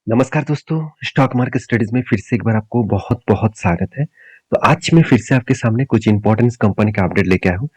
नमस्कार दोस्तों, stock market studies में फिर से एक बार आपको बहुत-बहुत स्वागत है। तो आज मैं फिर से आपके सामने कुछ इम्पोर्टेंस कंपनी का अपडेट लेके आया हूँ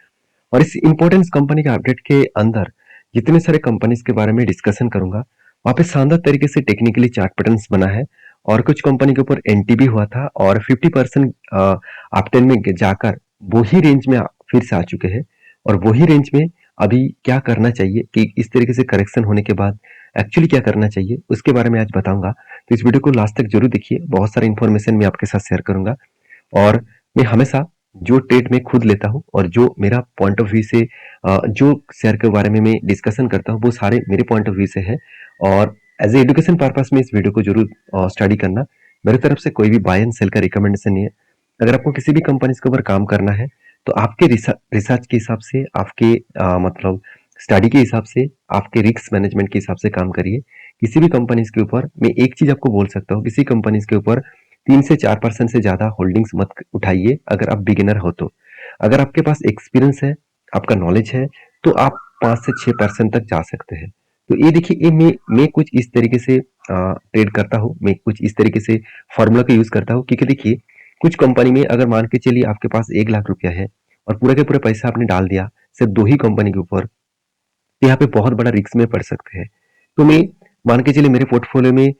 और इस इम्पोर्टेंस कंपनी के अपडेट के अंदर जितने सारे कंपनीज के बारे में डिस्कशन करूँगा, वहाँ पे शानदार तरीके से टेक्निकली चार्ट पैटर्न्स बना है और कुछ कंपनी के ऊपर एंटी भी हुआ था और 50% अपट्रेंड में जाकर वही रेंज में फिर से आ चुके हैं और वही रेंज में अभी क्या करना चाहिए कि इस तरीके से करेक्शन होने के बाद एक्चुअली क्या करना चाहिए, उसके बारे में आज बताऊँगा। तो इस वीडियो को लास्ट तक ज़रूर देखिए, बहुत सारी इन्फॉर्मेशन मैं आपके साथ शेयर करूँगा और मैं हमेशा जो ट्रेड मैं खुद लेता हूँ और जो मेरा पॉइंट ऑफ व्यू से जो शेयर के बारे में मैं डिस्कशन करता हूँ, वो सारे मेरे पॉइंट ऑफ व्यू से है और एज़ ए एजुकेशन पर्पस में इस वीडियो को ज़रूर स्टडी करना। मेरी तरफ से कोई भी बाय एंड सेल का रिकमेंडेशन नहीं है। अगर आपको किसी भी कंपनीज़ के ऊपर काम करना है, तो आपके रिसर्च के हिसाब से, आपके मतलब स्टडी के हिसाब से, आपके रिस्क मैनेजमेंट के हिसाब से काम करिए। किसी भी कंपनीज़ के ऊपर मैं एक चीज़ आपको बोल सकता हूँ, किसी कंपनीज़ के ऊपर 3 से 4% से ज़्यादा होल्डिंग्स मत उठाइए अगर आप बिगिनर हो तो। अगर आपके पास एक्सपीरियंस है, आपका नॉलेज है, तो आप 5 से 6% तक जा सकते हैं। तो ये देखिए ये मैं कुछ इस तरीके से ट्रेड करता हूँ, मैं कुछ इस तरीके से फ़ॉर्मूला का यूज़ करता हूँ क्योंकि देखिए, कुछ कंपनी में अगर मान के चलिए आपके पास 1 लाख रुपया है और पूरा के पूरा पैसा आपने डाल दिया, सिर्फ़ 2 ही कंपनी के ऊपर, तो यहाँ पे बहुत बड़ा रिस्क में पड़ सकते हैं। तो मैं मान के चलिए मेरे पोर्टफोलियो में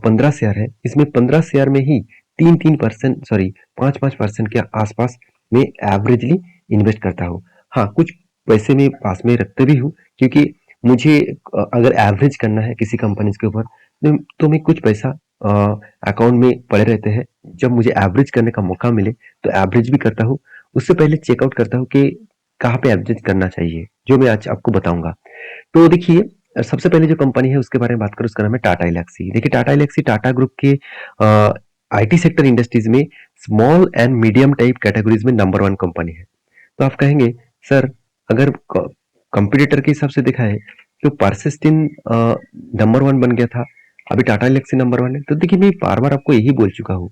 15 शेयर है, इसमें 15 शेयर में ही 3-3% सॉरी 5-5% के आसपास मैं एवरेजली इन्वेस्ट करता हूँ। हाँ, कुछ पैसे मैं पास में रखते भी हूँ क्योंकि मुझे अगर एवरेज करना है किसी कंपनीज के ऊपर तो मैं कुछ पैसा अकाउंट में पड़े रहते हैं। जब मुझे एवरेज करने का मौका मिले तो एवरेज भी करता हूँ। उससे पहले चेकआउट करता हूँ कि कहाँ पे एवरेज करना चाहिए, जो मैं आज आपको बताऊंगा। तो देखिए सबसे पहले जो कंपनी है उसके बारे में बात करूँ, उसका नाम है टाटा एल्क्सी। देखिए टाटा एल्क्सी टाटा ग्रुप के आईटी सेक्टर इंडस्ट्रीज में small and medium type categories में नंबर वन कंपनी है। तो आप कहेंगे सर, अगर कंपटीटर के हिसाब से देखा है तो परसिस्टेंट नंबर वन बन गया था, अभी टाटा एल्क्सी नंबर वन है। तो देखिए मैं बार बार आपको यही बोल चुका हूँ,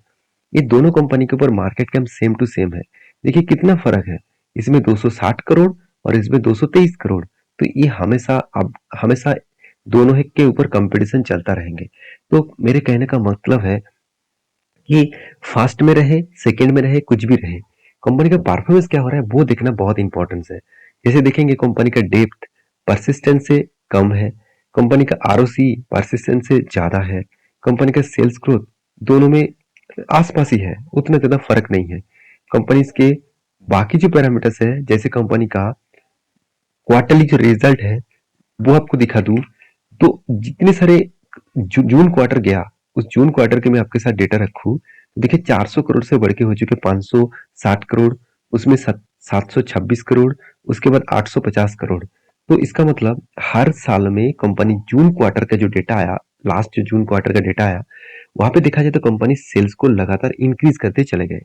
ये दोनों कंपनी के ऊपर market cap same to same है। देखिए कितना फर्क है, इसमें 260 करोड़ और इसमें 223 करोड़। तो ये हमेशा अब हमेशा दोनों ही के ऊपर कंपटीशन चलता रहेंगे। तो मेरे कहने का मतलब है कि फर्स्ट में रहे, सेकंड में रहे, कुछ भी रहे, कंपनी का परफॉर्मेंस क्या हो रहा है वो देखना बहुत इंपॉर्टेंस है। जैसे देखेंगे कंपनी का डेप्थ परसिस्टेंस से कम है, कंपनी का आरओसी परसिस्टेंस से ज्यादा है, कंपनी का सेल्स ग्रोथ दोनों में आसपास ही है, उतना ज्यादा फर्क नहीं है। कंपनीज के बाकी जो पैरामीटर्स है, जैसे कंपनी का क्वार्टरली जो रिजल्ट है वो आपको दिखा दूं, तो जितने सारे जून क्वार्टर गया, उस जून क्वार्टर के मैं आपके साथ डेटा रखूं तो देखिए 400 करोड़ से बढ़ के हो चुके 560 करोड़, उसमें 726 करोड़, उसके बाद 850 करोड़। तो इसका मतलब हर साल में कंपनी जून क्वार्टर का जो डेटा आया, लास्ट जो जून क्वार्टर का डेटा आया, वहां पे देखा जाए तो कंपनी सेल्स को लगातार इंक्रीज करते चले गए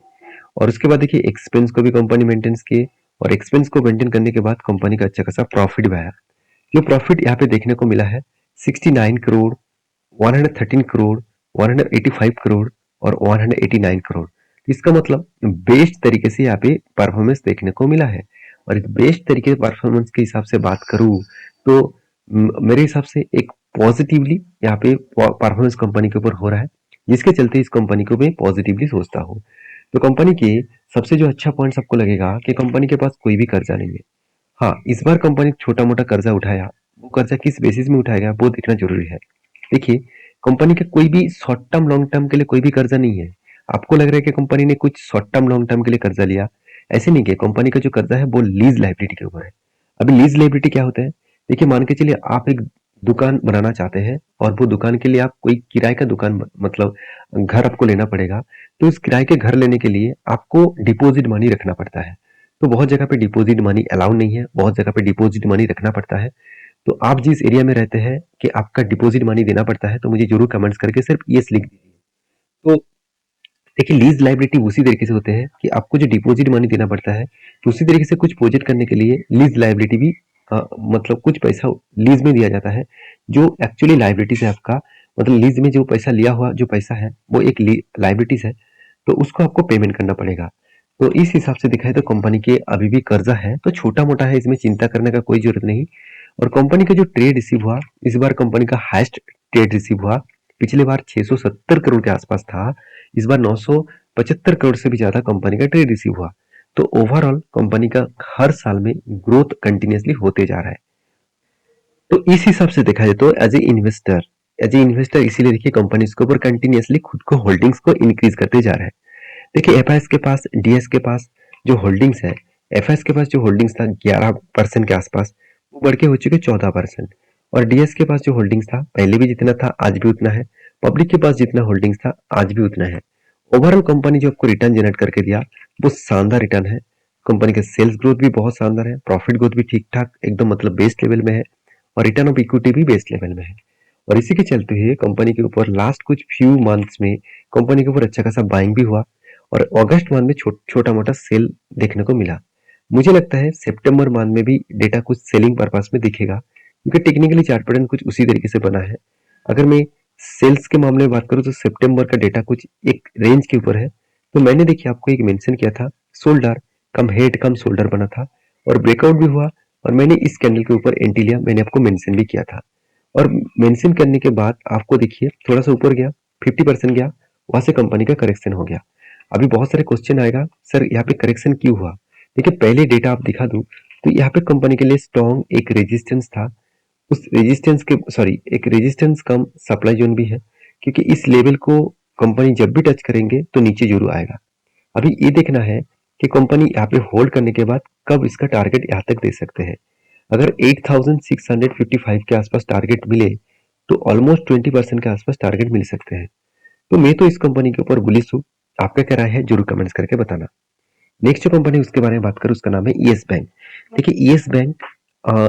और उसके बाद देखिए एक्सपेंस को भी कंपनी मेंटेन किए और एक्सपेंस को मेंटेन करने के बाद कंपनी का अच्छा खासा प्रॉफिट भी आया। जो प्रॉफिट यहाँ पे देखने को मिला है 69 करोड़, 113 करोड़, 185 करोड़ और 189 करोड़। इसका मतलब बेस्ट तरीके से यहाँ पे परफॉर्मेंस देखने को मिला है और इस बेस्ट तरीके से परफॉर्मेंस के हिसाब से बात करूँ तो मेरे हिसाब से एक पॉजिटिवली यहाँ पे परफॉर्मेंस कंपनी के ऊपर हो रहा है, जिसके चलते इस कंपनी को मैं पॉजिटिवली सोचता हूँ। तो कंपनी के सबसे जो अच्छा पॉइंट आपको लगेगा कि कंपनी के पास कोई भी कर्जा नहीं है। हाँ, इस बार कंपनी छोटा-मोटा कर्जा उठाया, वो कर्जा किस बेसिस में उठाया गया वो देखना ज़रूरी है। देखिए, कंपनी का कोई भी शॉर्ट टर्म, लॉन्ग टर्म के लिए कोई भी कर्जा नहीं है। आपको लग रहा है कि कंपनी ने कुछ शॉर्ट टर्म, लॉन्ग टर्म के लिए कर्जा लिया, ऐसे नहीं किया। कंपनी का जो कर्जा है वो लीज़ लायबिलिटी के ऊपर है। अभी लीज़ लायबिलिटी क्या होता है? देखिए मान के चलिए आप एक दुकान बनाना चाहते हैं और वो दुकान के लिए आप कोई किराए का दुकान मतलब घर आपको लेना पड़ेगा। तो उस किराए के घर लेने के लिए आपको डिपॉजिट मनी रखना पड़ता है। तो बहुत जगह पे डिपॉजिट मनी अलाउ नहीं है, बहुत जगह पे डिपॉजिट मनी रखना पड़ता है। तो आप जिस एरिया में रहते हैं कि आपका डिपॉजिट मनी देना पड़ता है, तो मुझे ज़रूर कमेंट्स करके सिर्फ येस लिख दीजिए। तो देखिए लीज़ लायबिलिटी उसी तरीके से होते हैं कि आपको जो डिपॉजिट मनी देना पड़ता है, तो उसी तरीके से कुछ प्रोजेक्ट करने के लिए लीज़ लायबिलिटी भी मतलब कुछ पैसा लीज़ में दिया जाता है, जो एक्चुअली लायबिलिटीज़ है आपका, मतलब लीज़ में जो पैसा लिया हुआ जो पैसा है, वो एक लायबिलिटीज़ है, तो उसको आपको पेमेंट करना पड़ेगा। तो इस हिसाब से देखा है तो कंपनी के अभी भी कर्जा है, तो छोटा-मोटा है, इसमें चिंता करने का कोई ज़रूरत नहीं। और कंपनी का जो ट्रेड रिसीव हुआ, इस बार कंपनी का हाईएस्ट ट्रेड रिसीव हुआ पिछले बार 670 करोड़ के आसपास था, इस बार 975 करोड़ से भी ज्यादा कंपनी का ट्रेड रिसीव हुआ। तो ओवरऑल कंपनी का हर साल में ग्रोथ कंटिन्यूअसली होते जा रहा है। तो इस हिसाब से देखा जाए तो एज ए इन्वेस्टर इसीलिए देखिए कंपनीज के ऊपर कंटिन्यूअसली खुद को होल्डिंग्स को इंक्रीज करते जा रहा है। देखिए एफआईएस के पास, डीएस के पास जो होल्डिंग्स है, एफआईएस के पास जो होल्डिंग्स था 11% के आसपास, वो बढ़ के हो चुके 14%। और डीएस के पास जो होल्डिंग्स था पहले भी जितना था आज भी उतना है, पब्लिक के पास जितना होल्डिंग्स था आज भी उतना है। ओवरऑल कंपनी जो आपको रिटर्न जनरेट करके दिया वो शानदार रिटर्न है। कंपनी का सेल्स ग्रोथ भी बहुत शानदार है, प्रॉफिट ग्रोथ भी ठीक ठाक एकदम मतलब बेस्ट लेवल में है, और रिटर्न ऑफ इक्विटी भी बेस्ट लेवल में है। और इसी के चलते हुए कंपनी के ऊपर लास्ट कुछ फ्यू मंथ्स में कंपनी के ऊपर अच्छा खासा बाइंग भी हुआ, और अगस्त मंथ में छोटा मोटा सेल देखने को मिला। मुझे लगता है सितंबर मंथ में भी डेटा कुछ सेलिंग पर्पस में दिखेगा, क्योंकि टेक्निकली चार्ट पैटर्न कुछ उसी तरीके से बना है। अगर मैं सेल्स के मामले में बात करूं तो सितंबर का डेटा कुछ एक रेंज के ऊपर है। तो मैंने देखिए आपको एक मेंशन किया था, शोल्डर कम हेड कम शोल्डर बना था और ब्रेकआउट भी हुआ, और मैंने इस कैंडल के ऊपर एंट्री लिया, मैंने आपको मेंशन भी किया था। और मेंशन करने के बाद आपको देखिए थोड़ा सा ऊपर गया, 50% गया, वहां से कंपनी का करेक्शन हो गया। अभी बहुत सारे क्वेश्चन आएगा, सर यहाँ पे करेक्शन क्यों हुआ? देखिए पहले डेटा आप दिखा दूं तो यहाँ पे कंपनी के लिए स्ट्रॉन्ग एक रेजिस्टेंस था, उस रेजिस्टेंस के सॉरी एक रेजिस्टेंस कम सप्लाई जोन भी है, क्योंकि इस लेवल को कंपनी जब भी टच करेंगे तो नीचे जरूर आएगा। अभी ये देखना है कि कंपनी यहाँ पे होल्ड करने के बाद कब इसका टारगेट यहाँ तक दे सकते हैं। अगर 8655 के आसपास टारगेट मिले तो ऑलमोस्ट 20% के आसपास टारगेट मिल सकते हैं। तो मैं तो इस कंपनी के ऊपर बुलिश हूँ। आपका क्या राय है जरूर कमेंट्स करके बताना। नेक्स्ट जो कंपनी उसके बारे में बात करूँ उसका नाम है ईएस बैंक। देखिए ईएस बैंक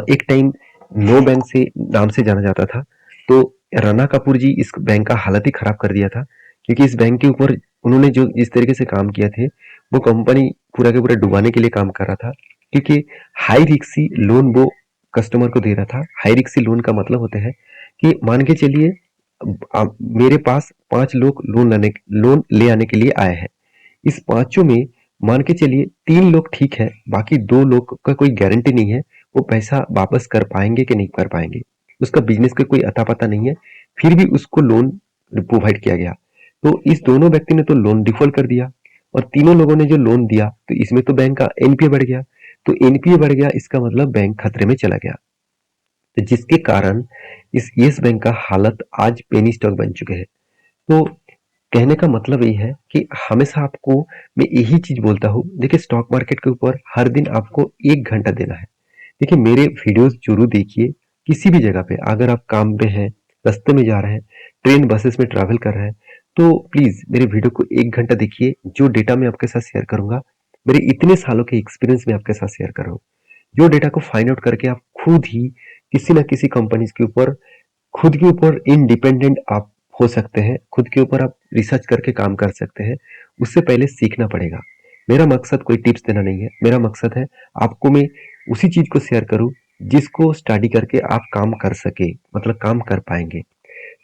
एक टाइम नो बैंक से नाम से जाना जाता था, तो राणा कपूर जी इस बैंक का हालत ही खराब कर दिया था, क्योंकि इस बैंक के ऊपर उन्होंने जो जिस तरीके से काम किया थे वो कंपनी पूरा के पूरा डुबाने के लिए काम कर रहा था, क्योंकि हाई रिक्सी लोन वो कस्टमर को दे रहा था। हाई रिक्सी लोन का मतलब होता है कि मान के चलिए मेरे पास 5 लोग लोन ले आने के लिए आए हैं, इस पांचों में मान के चलिए 3 लोग ठीक है, बाकी 2 लोग का कोई गारंटी नहीं है वो पैसा वापस कर पाएंगे कि नहीं कर पाएंगे, उसका बिजनेस का कोई अता पता नहीं है, फिर भी उसको लोन प्रोवाइड किया गया। तो इस दोनों व्यक्ति ने तो लोन डिफॉल्ट कर दिया, और तीनों लोगों ने जो लोन दिया तो इसमें तो बैंक का एनपीए बढ़ गया। तो एनपीए बढ़ गया इसका मतलब बैंक खतरे में चला गया, तो जिसके कारण इस येस बैंक का हालत आज पेनी स्टॉक बन चुके हैं। तो कहने का मतलब ये है कि हमेशा आपको मैं यही चीज बोलता हूँ, देखिए स्टॉक मार्केट के ऊपर हर दिन आपको 1 घंटा देना है। देखिए मेरे वीडियोस जरूर देखिए, किसी भी जगह पे अगर आप काम पे हैं, रास्ते में जा रहे हैं, ट्रेन बसेस में ट्रैवल कर रहे हैं, तो प्लीज मेरे वीडियो को 1 घंटा देखिए। जो डेटा मैं आपके साथ शेयर करूंगा मेरे इतने सालों के एक्सपीरियंस में आपके साथ शेयर कर रहा हूँ, जो डेटा को फाइंड आउट करके आप खुद ही किसी ना किसी कंपनीज के ऊपर खुद के ऊपर इंडिपेंडेंट आप हो सकते हैं, खुद के ऊपर आप रिसर्च करके काम कर सकते हैं। उससे पहले सीखना पड़ेगा। मेरा मकसद कोई टिप्स देना नहीं है, मेरा मकसद है आपको मैं उसी चीज को शेयर करूं जिसको स्टडी करके आप काम कर सके, मतलब काम कर पाएंगे।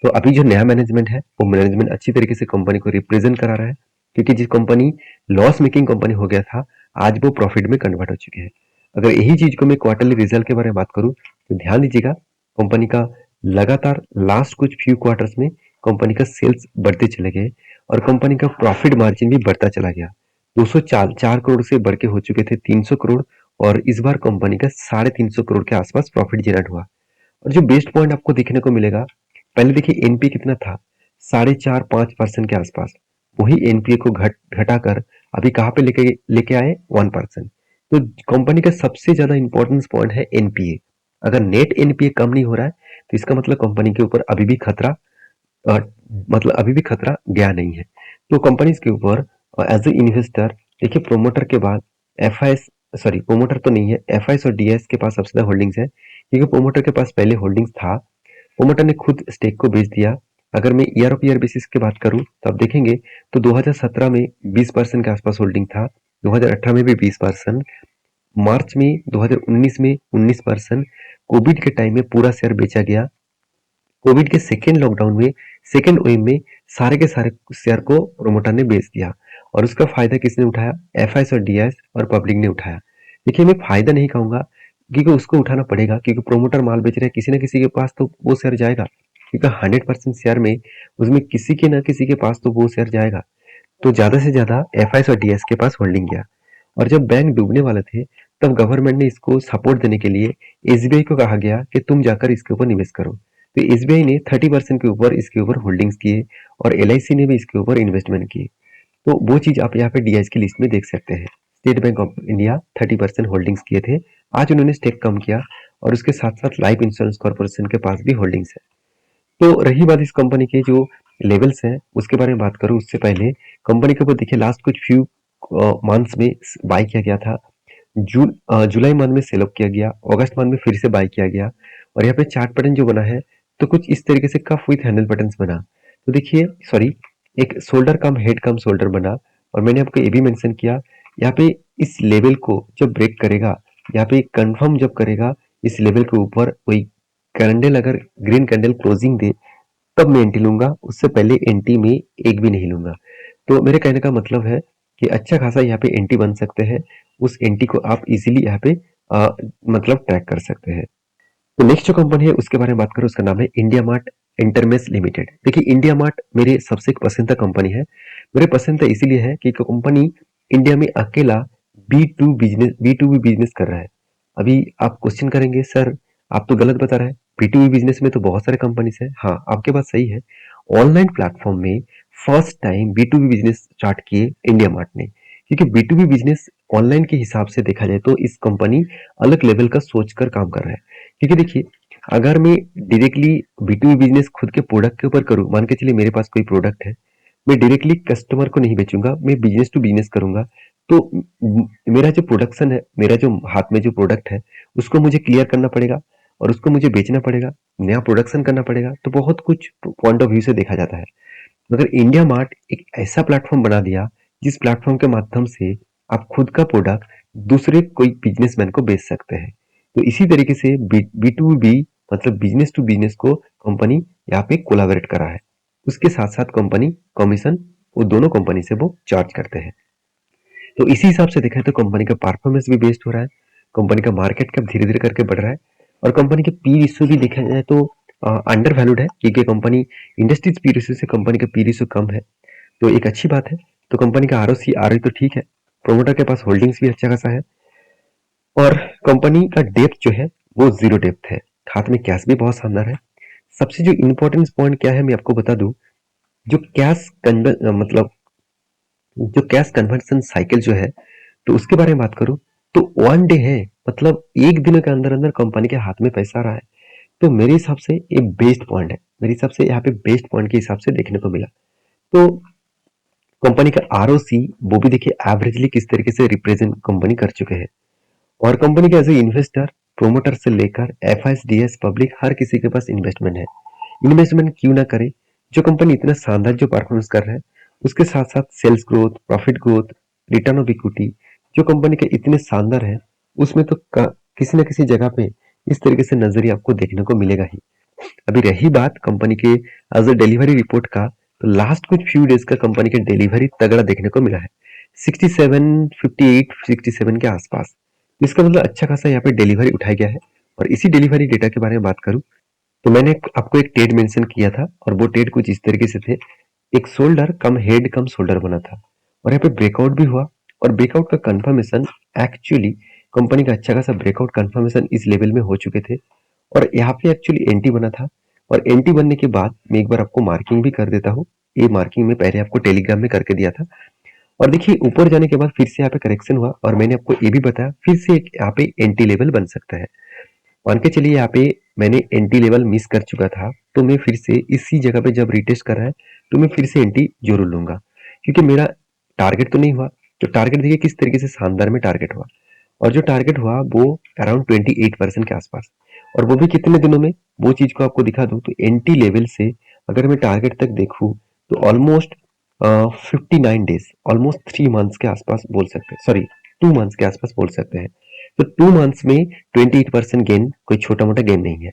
तो अभी जो नया मैनेजमेंट है वो मैनेजमेंट अच्छी तरीके से कंपनी को रिप्रेजेंट करा रहा है, क्योंकि जिस कंपनी लॉस मेकिंग कंपनी हो गया था आज वो प्रॉफिट में कन्वर्ट हो चुके हैं। अगर यही चीज को मैं क्वार्टरली रिजल्ट के बारे में बात करूं तो ध्यान दीजिएगा, कंपनी का लगातार लास्ट कुछ फ्यू क्वार्टर्स में कंपनी का सेल्स बढ़ते चले गए, और कंपनी का प्रॉफिट मार्जिन भी बढ़ता चला गया। 204 करोड़ से बढ़ के हो चुके थे 300 करोड़, और इस बार कंपनी का 350 करोड़ के आसपास प्रॉफिट जनरेट हुआ। और जो बेस्ट पॉइंट आपको देखने को मिलेगा, पहले देखिए एनपीए कितना था, 4.5-5% के आसपास, वही एनपीए को घटाकर अभी कहाँ पे लेके लेके आए 1%। तो कंपनी का सबसे ज्यादा इंपॉर्टेंस पॉइंट है एनपीए। अगर नेट एनपीए कम नहीं हो रहा है तो इसका मतलब कंपनी के ऊपर अभी भी खतरा अ, मतलब अभी भी खतरा गया नहीं है। तो कंपनीज के ऊपर एज ए इन्वेस्टर देखिए प्रोमोटर के बाद एफआईएस, सॉरी प्रोमोटर तो नहीं है, एफआईएस और डीएस के पास सबसे ज्यादा होल्डिंग्स है, क्योंकि प्रोमोटर के पास पहले होल्डिंग्स था, प्रोमोटर ने खुद स्टेक को बेच दिया। अगर मैं ईयर ऑफ ईयर बेसिस की बात करूं तो आप देखेंगे तो 2017 में 20% के आसपास होल्डिंग था, 2018 में भी 20%, मार्च में 2019 में 19%, कोविड के टाइम में पूरा शेयर बेचा गया। कोविड के सेकेंड लॉकडाउन में, सेकेंड वेव में सारे के सारे शेयर को प्रोमोटर ने बेच दिया, और उसका फायदा किसने उठाया? एफआईएस और डीआईएस और पब्लिक ने उठाया। देखिए मैं फायदा नहीं कहूंगा, क्योंकि उसको उठाना पड़ेगा, क्योंकि प्रोमोटर माल बेच रहा है, किसी ना किसी के पास तो वो शेयर जाएगा। क्योंकि 100% शेयर में उसमें किसी के ना किसी के पास तो वो शेयर जाएगा। तो ज़्यादा से ज़्यादा एफआईएस और डीएस के पास होल्डिंग गया। और जब बैंक डूबने वाले थे तब गवर्नमेंट ने इसको सपोर्ट देने के लिए एसबीआई को कहा गया कि तुम जाकर इसके ऊपर निवेश करो। तो एसबीआई ने 30% के ऊपर इसके ऊपर होल्डिंग्स किए और एलआईसी ने भी इसके ऊपर इन्वेस्टमेंट किए। तो वो चीज़ आप यहाँ पे डीआईएस की लिस्ट में देख सकते हैं। State bank of India 30% holdings किए थे। आज उन्होंने स्टेक कम किया और उसके साथ साथ लाइफ इंश्योरेंस कॉर्पोरेशन के पास भी होल्डिंग्स है। तो रही बात इस कंपनी के जो लेवल्स हैं उसके बारे में बात करूं उससे पहले कंपनी के ऊपर देखिए लास्ट कुछ फ्यू मंथ्स में बाई किया गया था। जुलाई मंथ में सेल ऑफ किया गया, अगस्त मंथ में फिर से बाई किया गया और यहाँ पे चार्ट पैटर्न जो बना है तो कुछ इस तरीके से कफ विथ हैंडल पैटर्न्स बना। तो देखिए सॉरी, एक शोल्डर कम हेड कम शोल्डर बना और मैंने आपको ये भी मेंशन किया यहाँ पे इस लेवल को जब ब्रेक करेगा, यहाँ पे कंफर्म जब करेगा इस लेवल के ऊपर कोई कैंडल अगर ग्रीन कैंडल क्लोजिंग दे तब मैं एंट्री लूंगा, उससे पहले एंट्री में एक भी नहीं लूंगा। तो मेरे कहने का मतलब है कि अच्छा खासा यहाँ पे एंट्री बन सकते हैं। उस एंट्री को आप इजीली यहाँ पे मतलब ट्रैक कर सकते हैं। तो नेक्स्ट जो कंपनी है उसके बारे में बात करूं उसका नाम है इंडिया मार्ट इंटरमेश लिमिटेड। देखिए इंडिया मार्ट मेरे सबसे एक पसंदीदा कंपनी है। मेरे पसंद इसीलिए है कि कंपनी इंडिया में अकेला बी टू बी बिजनेस कर रहा है। अभी आप क्वेश्चन करेंगे सर आप तो गलत बता रहे हैं, बी टू बी बिजनेस में तो बहुत सारे कंपनीज है। हाँ आपके बात सही है। ऑनलाइन प्लेटफॉर्म में first time B to B business start किए इंडिया मार्ट ने, क्योंकि B to B business online के हिसाब से देखा जाए तो इस कंपनी अलग लेवल का सोचकर काम कर रहा है। क्योंकि देखिए अगर मैं directly B to B business खुद के प्रोडक्ट के ऊपर करूँ, मान के चलिए मेरे पास कोई प्रोडक्ट है, मैं डायरेक्टली कस्टमर को नहीं बेचूंगा, मैं बिजनेस टू बिजनेस करूंगा। तो मेरा जो प्रोडक्शन है, मेरा जो हाथ में जो प्रोडक्ट है उसको मुझे क्लियर करना पड़ेगा और उसको मुझे बेचना पड़ेगा, नया प्रोडक्शन करना पड़ेगा। तो बहुत कुछ पॉइंट ऑफ व्यू से देखा जाता है। मगर इंडिया मार्ट एक ऐसा प्लेटफॉर्म बना दिया जिस प्लेटफॉर्म के माध्यम से आप खुद का प्रोडक्ट दूसरे कोई बिजनेसमैन को बेच सकते हैं। तो इसी तरीके से बी टू बी मतलब बिजनेस टू बिजनेस को कंपनी यहाँ पे कोलाबरेट करा है। उसके साथ साथ कंपनी कमीशन वो दोनों कंपनी से वो चार्ज करते हैं। तो इसी हिसाब से देखा है तो कंपनी का परफॉर्मेंस भी बेस्ट हो रहा है, कंपनी का मार्केट कैप धीरे धीरे करके बढ़ रहा है और कंपनी के पी रेशियो भी देखा जाए तो अंडर वैल्यूड है, क्योंकि कंपनी इंडस्ट्रीज पी रेशियो से कंपनी का पी रेशियो कम है। तो एक अच्छी बात है। तो कंपनी का आरओसी आरओई तो ठीक है, प्रोमोटर के पास होल्डिंग्स भी अच्छा खासा है और कंपनी का डेप्थ जो है वो जीरो डेप्थ है, हाथ में कैश भी बहुत शानदार है। सबसे जो इम्पोर्टेंट पॉइंट क्या है मैं आपको बता दूं, जो मतलब जो कैश कन्वर्सन साइकिल जो है तो उसके बारे में बात करूं तो वन डे है, मतलब एक दिन के अंदर अंदर कंपनी के हाथ में पैसा आ रहा है। तो मेरे हिसाब से ये बेस्ट पॉइंट है, मेरे हिसाब से यहाँ पे बेस्ट पॉइंट के हिसाब से देखने को मिला। तो कंपनी का आरओसी वो भी देखिए एवरेजली किस तरीके से रिप्रेजेंट कंपनी कर चुके हैं और कंपनी के एज ए इन्वेस्टर प्रोमोटर से लेकर एफआईएस पब्लिक हर किसी के पास इन्वेस्टमेंट है। इन्वेस्टमेंट क्यों ना करे, जो कंपनी इतना शानदार जो परफॉर्मेंस कर रहा है उसके साथ साथ sales growth, profit growth, return of equity जो कंपनी के इतने शानदार है उसमें तो किसी न किसी जगह पे इस तरीके से नजरिया आपको देखने को मिलेगा ही। अभी रही बात कंपनी के एज अ डिलीवरी रिपोर्ट का, तो लास्ट कुछ फ्यू डेज का कंपनी के डिलीवरी तगड़ा देखने को मिला है 67, 58, 67 के आसपास। इसका मतलब अच्छा खासा यहाँ पे डिलीवरी उठाया गया है। और इसी डिलीवरी डेटा के बारे में बात करूं तो मैंने आपको एक टेड मेंशन किया था और वो टेड कुछ इस तरीके से थे, एक शोल्डर कम हेड कम शोल्डर बना था और यहाँ पे ब्रेकआउट भी हुआ और ब्रेकआउट का कंफर्मेशन एक्चुअली कंपनी का अच्छा खासा ब्रेकआउट कंफर्मेशन इस लेवल में हो चुके थे और यहाँ पे एक्चुअली एंटी बना था। और एंटी बनने के बाद मैं एक बार आपको मार्किंग भी कर देता हूँ, ये मार्किंग में पहले आपको टेलीग्राम में करके दिया था। और देखिए ऊपर जाने के बाद फिर से यहाँ पे करेक्शन हुआ और मैंने आपको ये भी बताया फिर से एक यहाँ पे एंटी लेवल बन सकता है। मान के चलिए यहाँ पे मैंने एंटी लेवल मिस कर चुका था तो मैं फिर से इसी जगह पे जब रिटेस्ट कर रहा है तो मैं फिर से एंटी जरूर लूंगा, क्योंकि मेरा टारगेट तो नहीं हुआ। तो टारगेट देखिए किस तरीके से शानदार में टारगेट हुआ और जो टारगेट हुआ वो अराउंड 28% के आसपास और वो भी कितने दिनों में, वो चीज को आपको दिखा दूं तो एंटी लेवल से अगर मैं टारगेट तक देखूं तो ऑलमोस्ट 59 डेज, ऑलमोस्ट 3 मंथ्स के आसपास बोल सकते हैं, सॉरी 2 मंथ्स के आसपास बोल सकते हैं। तो 2 मंथ्स में 28% गेन कोई छोटा मोटा गेन नहीं है।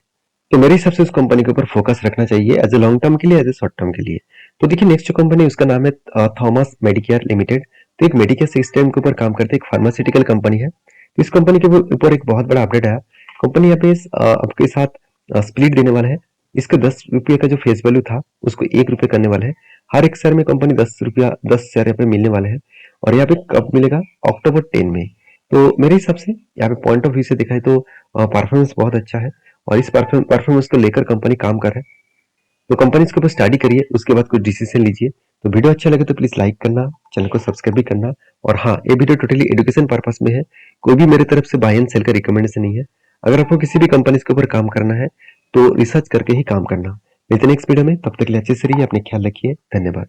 तो मेरे हिसाब से उस कंपनी के ऊपर फोकस रखना चाहिए एज ए लॉन्ग टर्म के लिए, एज ए शॉर्ट टर्म के लिए। तो देखिए नेक्स्ट जो कंपनी है उसका नाम है थॉमस मेडिकेयर लिमिटेड। तो एक मेडिकेयर सिस्टम के ऊपर काम करते एक फार्मास्यूटिकल कंपनी है। तो इस कंपनी के ऊपर एक बहुत बड़ा अपडेट आया, कंपनी यहाँ पे आपके साथ स्प्लिट देने वाला है इसका 10 रुपये का जो फेस वैल्यू था उसको 1 रुपये करने वाला है। हर एक शेयर में कंपनी 10 शेयर यहाँ पे मिलने वाले हैं और यहाँ पे कब मिलेगा? अक्टूबर 10 में। तो मेरे हिसाब से यहाँ पे पॉइंट ऑफ व्यू से देखा है तो परफॉर्मेंस बहुत अच्छा है और इस परफॉर्मेंस को लेकर कंपनी काम कर रहा है। तो कंपनी इसके ऊपर स्टडी करिए, उसके बाद कुछ डिसीजन लीजिए। तो वीडियो अच्छा लगे तो प्लीज लाइक करना, चैनल को सब्सक्राइब भी करना। और हाँ, ये वीडियो टोटली एजुकेशन पर्पस में है, कोई भी मेरे तरफ से बाय एंड सेल का रिकमेंडेशन नहीं है। अगर आपको किसी भी कंपनी के ऊपर काम करना है तो रिसर्च करके ही काम करना। मिलते हैं नेक्स्ट वीडियो में, तब तक के लिए अच्छे से रहिए, अपने ख्याल रखिए, धन्यवाद।